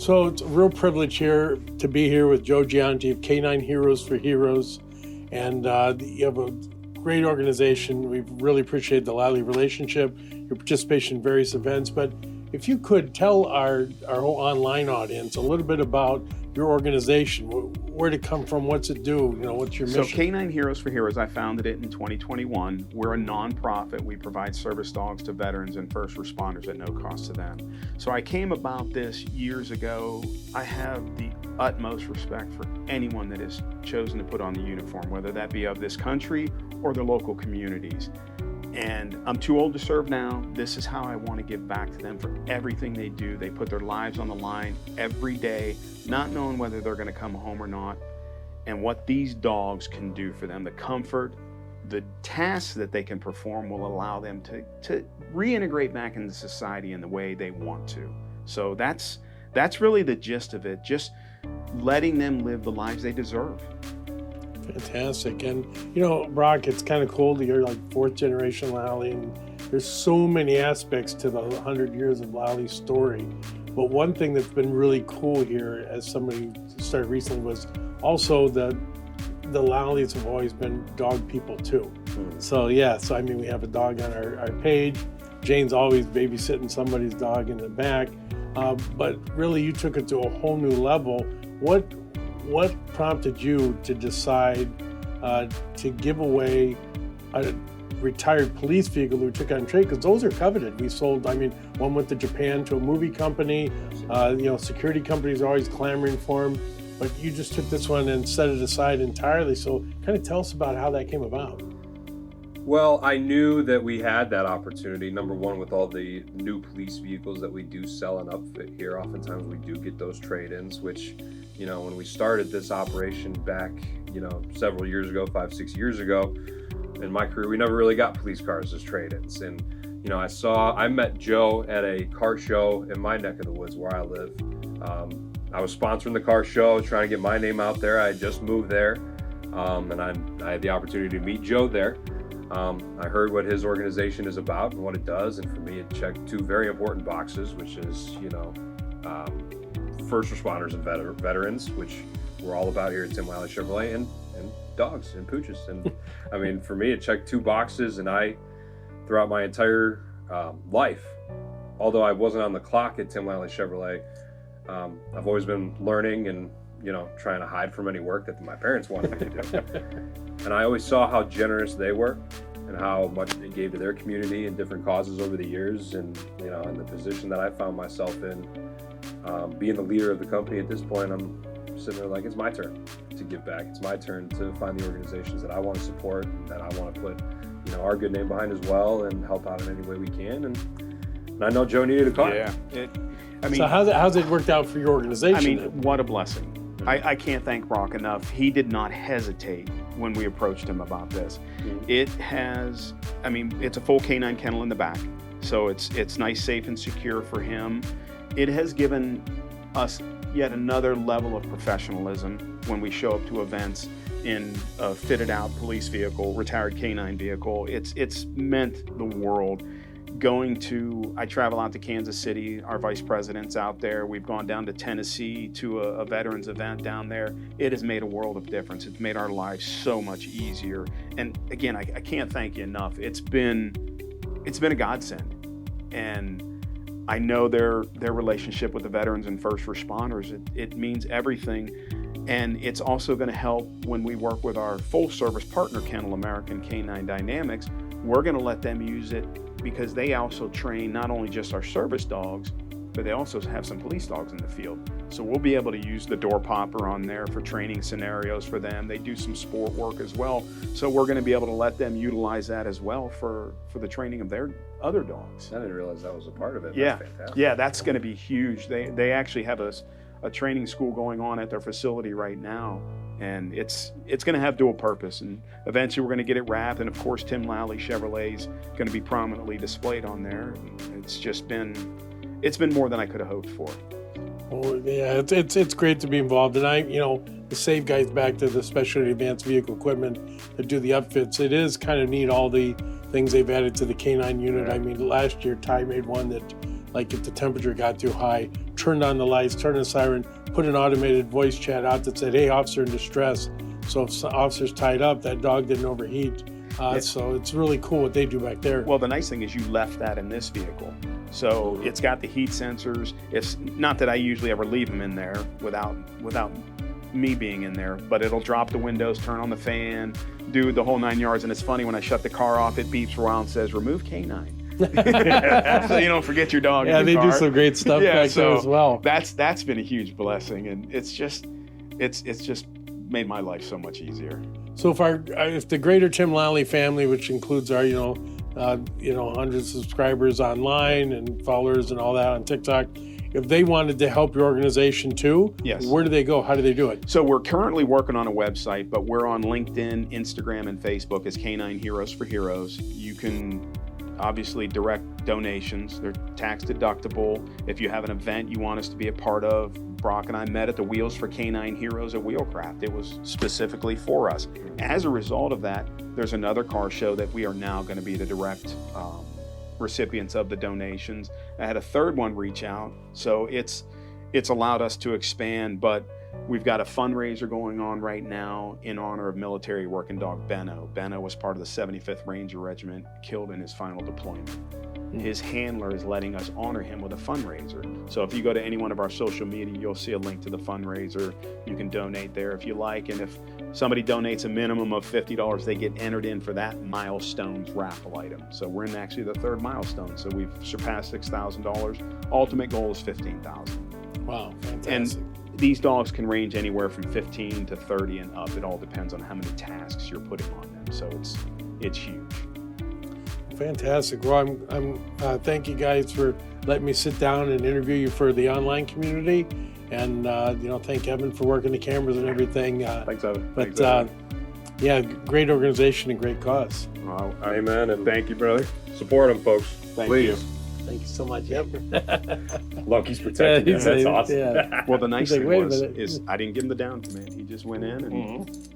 So it's a real privilege here to be here with Joe Gianti of Canine Heroes for Heroes. And you have a great organization. We really appreciate the Lally relationship, your participation in various events. But if you could tell our whole online audience a little bit about your organization, where did it come from, what's it do, what's your mission? So Canine Heroes for Heroes, I founded it in 2021. We're a nonprofit. We provide service dogs to veterans and first responders at no cost to them. So I came about this years ago. I have the utmost respect for anyone that has chosen to put on the uniform, whether that be of this country or the local communities. And I'm too old to serve now. This is how I want to give back to them for everything they do. They put their lives on the line every day, not knowing whether they're going to come home or not, and what these dogs can do for them. The comfort, the tasks that they can perform will allow them to reintegrate back into society in the way they want to. So that's really the gist of it, just letting them live the lives they deserve. Fantastic. And, Brock, it's kind of cool to hear like fourth generation Lally, and there's so many aspects to the 100 years of Lally's story. But one thing that's been really cool here, as somebody started recently, was also the Lallys have always been dog people too. So we have a dog on our page. Jane's always babysitting somebody's dog in the back. But really you took it to a whole new level. What prompted you to decide to give away a retired police vehicle that we took on trade? Because those are coveted. We sold, one went to Japan to a movie company. Security companies are always clamoring for them. But you just took this one and set it aside entirely. So kind of tell us about how that came about. Well, I knew that we had that opportunity. Number one, with all the new police vehicles that we do sell and upfit here, oftentimes we do get those trade-ins, which, when we started this operation back, several years ago, 5-6 years ago, in my career, we never really got police cars as trade-ins. And, I met Joe at a car show in my neck of the woods where I live. I was sponsoring the car show, trying to get my name out there. I had just moved there, and I had the opportunity to meet Joe there. I heard what his organization is about and what it does, and for me it checked two very important boxes, which is, first responders and veterans, which we're all about here at Tim Lally Chevrolet, and dogs and pooches. And for me it checked two boxes, and I, throughout my entire life, although I wasn't on the clock at Tim Lally Chevrolet, I've always been learning and trying to hide from any work that my parents wanted me to do. And I always saw how generous they were and how much they gave to their community and different causes over the years. And, in the position that I found myself in, being the leader of the company at this point, I'm sitting there like, it's my turn to give back. It's my turn to find the organizations that I want to support and that I want to put, our good name behind as well and help out in any way we can. And I know Joe needed a car. Yeah. So how's it worked out for your organization? What a blessing. I can't thank Brock enough. He did not hesitate when we approached him about this. It has, it's a full canine kennel in the back, so it's nice, safe, and secure for him. It has given us yet another level of professionalism when we show up to events in a fitted out police vehicle, retired canine vehicle. It's meant the world. I travel out to Kansas City, our vice president's out there. We've gone down to Tennessee to a veterans event down there. It has made a world of difference. It's made our lives so much easier. And again, I can't thank you enough. It's been a godsend. And I know their relationship with the veterans and first responders, it means everything. And it's also going to help when we work with our full service partner kennel, American Canine Dynamics. We're going to let them use it because they also train not only just our service dogs, but they also have some police dogs in the field. So we'll be able to use the door popper on there for training scenarios for them. They do some sport work as well. So we're going to be able to let them utilize that as well for the training of their other dogs. I didn't realize that was a part of it. Yeah, that's fantastic. Yeah, that's going to be huge. They actually have a training school going on at their facility right now. And it's going to have dual purpose, and eventually we're going to get it wrapped. And of course, Tim Lally Chevrolet's going to be prominently displayed on there. It's been more than I could have hoped for. Well, yeah, it's great to be involved, and the Save guys back to the specialty advanced vehicle equipment that do the upfits. It is kind of neat, all the things they've added to the canine unit. Yeah. Last year Ty made one that, like, if the temperature got too high, turned on the lights, turned on the siren, put an automated voice chat out that said, "Hey, officer in distress." So if the officer's tied up, that dog didn't overheat. So it's really cool what they do back there. Well, the nice thing is you left that in this vehicle. So it's got the heat sensors. It's not that I usually ever leave them in there without me being in there, but it'll drop the windows, turn on the fan, do the whole 9 yards. And it's funny, when I shut the car off, it beeps for a while and says, "Remove canine." So you don't forget your dog. Yeah, in they the do car. some great stuff back there as well. That's been a huge blessing, and it's just made my life so much easier. So if the greater Tim Lally family, which includes our hundreds of subscribers online and followers and all that on TikTok, if they wanted to help your organization too, yes, where do they go? How do they do it? So we're currently working on a website, but we're on LinkedIn, Instagram, and Facebook as Canine Heroes for Heroes. You can obviously direct donations. They're tax deductible. If you have an event you want us to be a part of, Brock and I met at the Wheels for Canine Heroes at Wheelcraft. It was specifically for us. As a result of that, there's another car show that we are now going to be the direct recipients of the donations. I had a third one reach out, so it's allowed us to expand, but we've got a fundraiser going on right now in honor of military working dog Benno. Benno was part of the 75th Ranger Regiment, killed in his final deployment. His handler is letting us honor him with a fundraiser. So if you go to any one of our social media, you'll see a link to the fundraiser. You can donate there if you like. And if somebody donates a minimum of $50, they get entered in for that milestones raffle item. So we're in actually the third milestone. So we've surpassed $6,000. Ultimate goal is $15,000. Wow, fantastic. And these dogs can range anywhere from 15 to 30 and up. It all depends on how many tasks you're putting on them. So it's huge. Fantastic. Well, I'm thank you guys for letting me sit down and interview you for the online community, and thank Evan for working the cameras and everything. Thanks, Evan. But yeah, great organization and great cause. Well, amen, and thank you, brother. Support them, folks. Please. Thank you so much. Yep. Loki's protecting you. That's awesome. Yeah. Well, the nice He's like, thing "Wait a was minute." is I didn't give him the down command. He just went in and